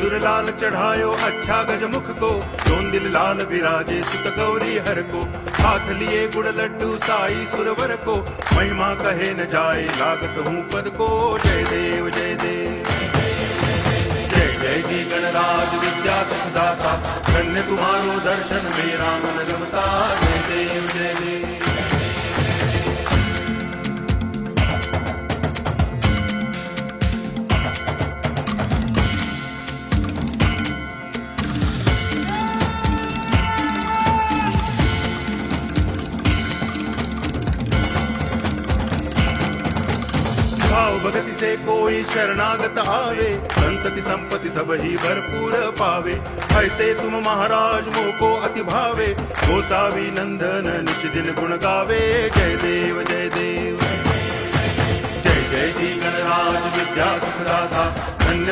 सिंदूर लाल चढ़ायो अच्छा गजमुख को, दोन दिल लाल विराजे सुत गौरी हर को। हाथ लिए गुड़ लड्डू साई सुरवर को, महिमा कहे न जाए लागत हूँ पद को। जय देव जय देव जय जय जी गणराज विद्या सुखदाता, धन्य तुम्हारो दर्शन मेरा मन रमता। जय देव जय देव भाव भगति से कोई शरणागत आवे, संतति संपत्ति सब ही भरपूर पावे। ऐसे तुम महाराज मोको अति भावे, गोसावी नंदन निच दिन गुण गावे। जय देव जय देव जय जय जी गणराज विद्या सुखदाता, धन्य